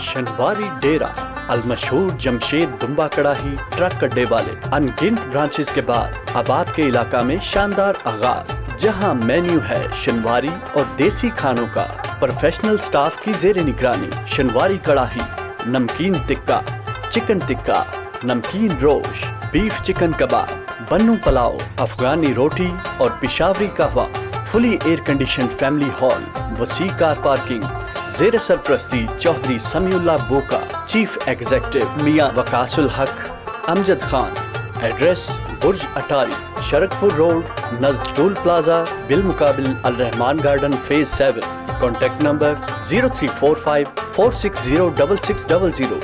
शनवारी डेरा, अलमशहूर जमशेद दुम्बा कड़ाही ट्रक अड्डे वाले अनगिनत ब्रांचेस के बाद अब आपके इलाका में शानदार आगाज, जहां मेन्यू है शनवारी और देसी खानों का प्रोफेशनल स्टाफ की जेर निगरानी। शनवारी कड़ाही, नमकीन टिक्का, चिकन टिक्का, नमकीन रोश, बीफ चिकन कबाब, बन्नू पुलाव, अफगानी रोटी और पिशावरी कहवा, fully air condition family hall, वसी कार पार्किंग, जेर सरप्रस्ती चौधरी समीउल्लाह बोका, चीफ एग्जीक्यूटिव मियां वकासुल हक अमजद खान। एड्रेस बुर्ज अटारी, शरकपुर रोड, नज़र टोल प्लाजा, बिल मुकाबिल Al Rehman garden phase 7। Contact number 0345 460 6600।